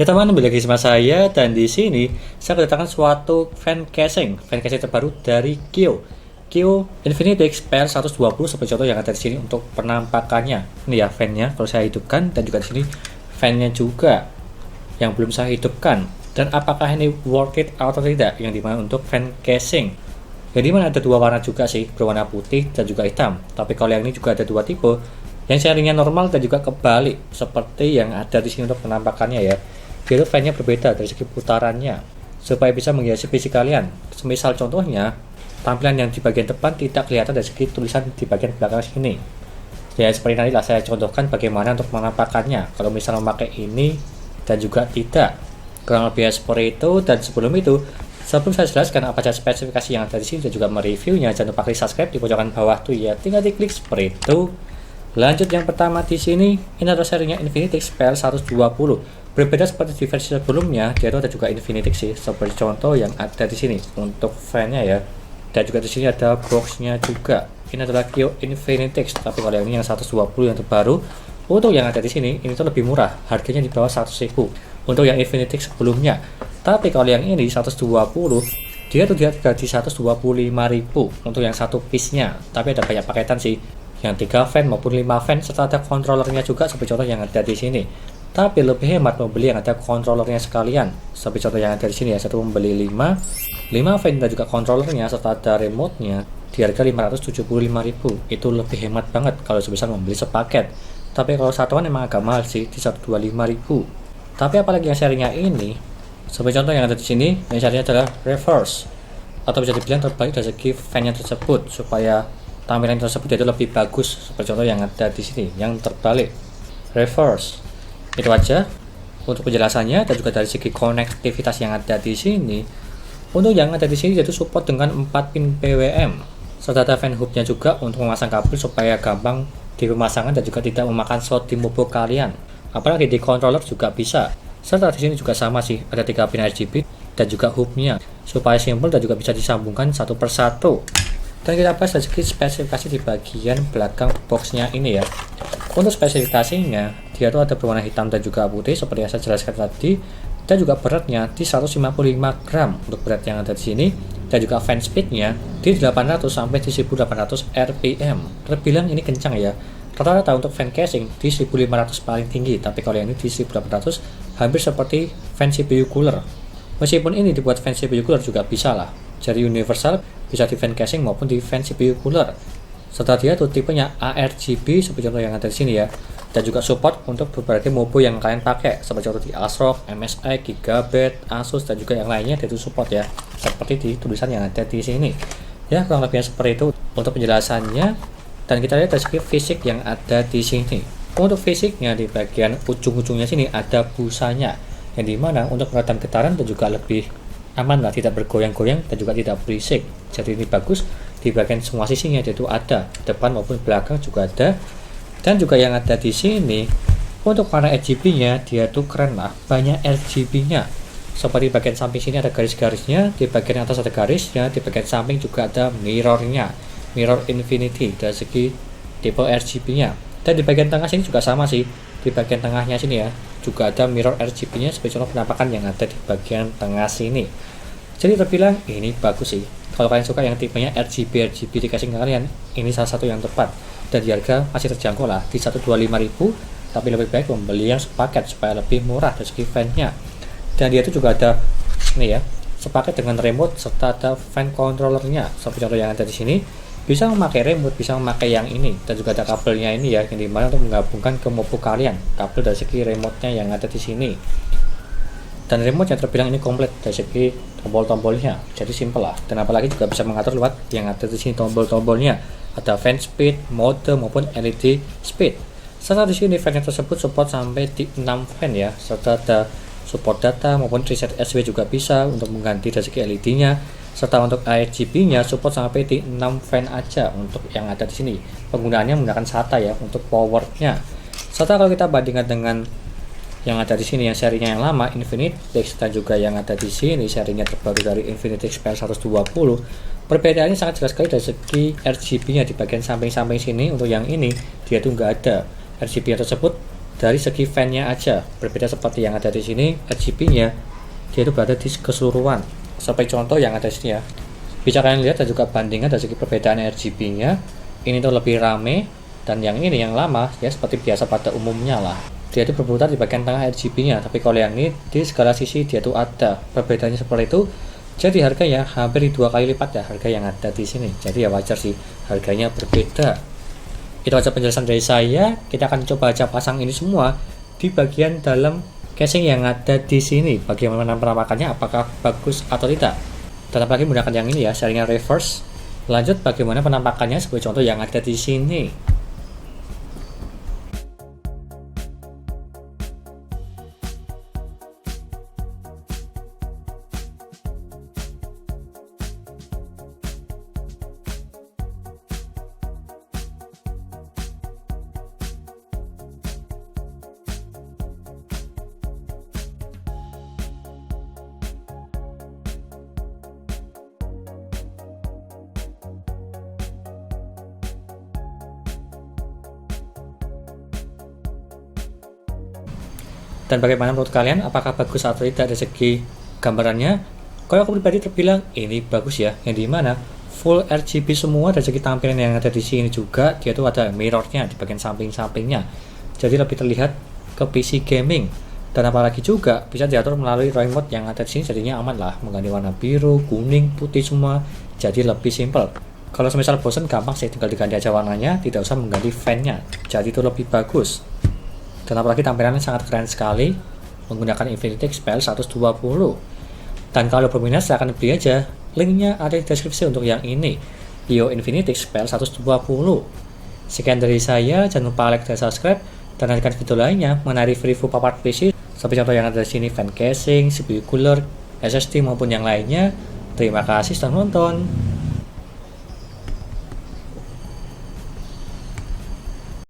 teman, kembali lagi sama saya, dan di sini saya kedatangan suatu fan casing terbaru dari Kyo Infinitix PR120 seperti contoh yang ada di sini untuk penampakannya. Ini ya fannya kalau saya hidupkan, dan juga di sini fannya juga yang belum saya hidupkan. Dan apakah ini worth it atau tidak, yang dimana untuk fan casing yang dimana ada dua warna juga sih, berwarna putih dan juga hitam. Tapi kalau yang ini juga ada dua tipe, yang serinya normal dan juga kebalik seperti yang ada di sini untuk penampakannya ya. Jadi fannya berbeda dari segi putarannya supaya bisa menghiasi PC kalian. Semisal contohnya, tampilan yang di bagian depan tidak kelihatan dari segi tulisan di bagian belakang sini. Ya seperti nanti lah saya contohkan bagaimana untuk penampakannya kalau misalnya memakai ini dan juga tidak. Kurang lebih seperti itu. Dan sebelum itu, sebelum saya jelaskan apa saja spesifikasi yang ada di sini dan juga mereviewnya, jangan lupa klik subscribe di pojokan bawah tuh ya, tinggal diklik seperti itu. Lanjut, yang pertama di sini ini adalah serinya Infinitix PR120. Berbeda seperti di versi sebelumnya, dia itu ada juga Infinitix sih, seperti contoh yang ada di sini untuk fan-nya ya. Dan juga di sini ada box-nya juga. Ini adalah Kyo Infinitix, tapi kalau yang ini yang 120 yang terbaru. Untuk yang ada di sini ini tuh lebih murah, harganya di bawah 100.000 untuk yang Infinitix sebelumnya. Tapi kalau yang ini 120, dia tuh di harga di 125.000 untuk yang satu piece-nya. Tapi ada banyak paketan sih, yang 3 fan maupun 5 fan serta ada controllernya juga seperti contoh yang ada di sini. Tapi lebih hemat membeli yang ada controllernya sekalian. Seperti contoh yang ada di sini ya, satu membeli 5 fan dan juga controllernya serta ada remote-nya di harga 575.000. Itu lebih hemat banget kalau sebisa membeli sepaket. Tapi kalau satuan emang agak mahal sih, di 125.000. Tapi apalagi yang serinya ini, seperti contoh yang ada di sini, yang serinya adalah reverse, atau bisa dibilang terbalik dari segi fan-nya tersebut supaya tampilan tersebut itu lebih bagus. Seperti contoh yang ada di sini, yang terbalik reverse. Itu aja untuk penjelasannya. Dan juga dari segi konektivitas yang ada di sini, untuk yang ada di sini yaitu support dengan 4 pin PWM serta ada fan hub-nya juga untuk memasang kabel supaya gampang di pemasangan dan juga tidak memakan slot di mobile kalian. Apalagi di controller juga bisa. Serta di sini juga sama sih, ada 3 pin RGB dan juga hub-nya supaya simple dan juga bisa disambungkan satu persatu. Dan kita bahas dari segi spesifikasi di bagian belakang boxnya ini ya. Untuk spesifikasinya, dia tuh ada berwarna hitam dan juga putih seperti yang saya jelaskan tadi, dan juga beratnya di 155 gram untuk berat yang ada di sini, dan juga fan speednya di 800 sampai di 1800 rpm. Terbilang ini kencang ya. Rata-rata untuk fan casing di 1500 paling tinggi, tapi kalau yang ini di 1800 hampir seperti fan CPU cooler. Meskipun ini dibuat fan CPU cooler juga bisa lah. Jadi universal, bisa di fan casing maupun di fan CPU cooler. Serta dia tuh tipenya ARGB seperti contoh yang ada di sini ya. Dan juga support untuk berbagai mobo yang kalian pakai seperti contoh di ASRock, MSI, Gigabyte, Asus dan juga yang lainnya itu support ya. Seperti di tulisan yang ada di sini. Ya, kurang lebihnya seperti itu untuk penjelasannya. Dan kita lihat dari segi fisik yang ada di sini. Untuk fisiknya di bagian ujung-ujungnya sini ada busanya, yang dimana untuk meredam getaran dan juga lebih aman lah, tidak bergoyang-goyang dan juga tidak berisik. Jadi ini bagus di bagian semua sisinya, yaitu ada depan maupun belakang juga ada. Dan juga yang ada di sini untuk warna RGB-nya dia tuh keren lah, banyak RGB-nya. Seperti bagian samping sini ada garis-garisnya, di bagian atas ada garisnya, di bagian samping juga ada mirror-nya, mirror infinity dari segi tipe RGB-nya. Dan di bagian tengah sini juga sama sih, di bagian tengahnya sini ya juga ada mirror RGB-nya seperti contoh penampakan yang ada di bagian tengah sini. Jadi terbilang ini bagus sih. Kalau kalian suka yang tipenya RGB di casing kalian, ini salah satu yang tepat. Dan di harga masih terjangkau lah di 125.000, tapi lebih baik membeli yang sepaket supaya lebih murah dari segi fan-nya. Dan dia itu juga ada ini ya, sepaket dengan remote serta ada fan controllernya seperti contoh yang ada di sini. Bisa memakai remote, bisa memakai yang ini, dan juga ada kabelnya ini ya, yang dimana untuk menggabungkan ke mobo kalian, kabel dari segi remote-nya yang ada di sini. Dan remote yang terbilang ini komplit dari segi tombol-tombolnya, jadi simple lah. Dan apalagi juga bisa mengatur lewat yang ada di sini tombol-tombolnya, ada fan speed, mode maupun LED speed. Serta di sini fan tersebut support sampai di 6 fan ya, serta ada support data maupun reset SW juga bisa untuk mengganti dari segi LED-nya. Serta untuk RGB-nya support sampai di 6 fan aja untuk yang ada di sini. Penggunaannya menggunakan SATA ya untuk power-nya. Serta kalau kita bandingkan dengan yang ada di sini yang serinya yang lama Infinitix dan juga yang ada di sini serinya terbaru dari Infinitix PR120, perbedaannya sangat jelas sekali dari segi RGB-nya di bagian samping-samping sini. Untuk yang ini dia tuh nggak ada RGB tersebut dari segi fan-nya aja. Berbeda seperti yang ada di sini, RGB-nya dia itu berada di keseluruhan. Seperti contoh yang ada di sini ya. Bisa kalian lihat dan juga bandingkan dari segi perbedaan RGB-nya. Ini tuh lebih rame dan yang ini yang lama ya seperti biasa pada umumnya lah. Dia itu berputar di bagian tengah RGB-nya, tapi kalau yang ini di segala sisi dia tuh ada. Perbedaannya seperti itu. Jadi harganya hampir 2 kali lipat ya harga yang ada di sini. Jadi ya wajar sih harganya berbeda. Itu aja penjelasan dari saya. Kita akan coba aja pasang ini semua di bagian dalam casing yang ada di sini. Bagaimana penampakannya, apakah bagus atau tidak. Dan apalagi menggunakan yang ini ya, sharingnya reverse. Lanjut bagaimana penampakannya sebagai contoh yang ada di sini. Dan bagaimana menurut kalian, apakah bagus atau tidak dari segi gambarannya? Kalau aku pribadi terbilang ini bagus ya, yang dimana full RGB semua dari segi tampilan yang ada di sini juga. Dia tuh ada mirrornya di bagian samping-sampingnya, jadi lebih terlihat ke PC gaming. Dan apalagi juga bisa diatur melalui remote yang ada di sini, jadinya aman lah, mengganti warna biru, kuning, putih semua, jadi lebih simple. Kalau semisal bosan gampang sih, tinggal diganti aja warnanya, tidak usah mengganti fan-nya, jadi itu lebih bagus. Dan apalagi tampilannya sangat keren sekali menggunakan Infinity XPL 120. Dan kalau berminat silahkan beli aja, linknya ada di deskripsi untuk yang ini, Kio Infinity XPL 120. Sekian dari saya, jangan lupa like dan subscribe, dan nantikan video lainnya mengenai review power PC seperti contoh yang ada di sini, fan casing, CPU cooler, SSD maupun yang lainnya. Terima kasih sudah nonton.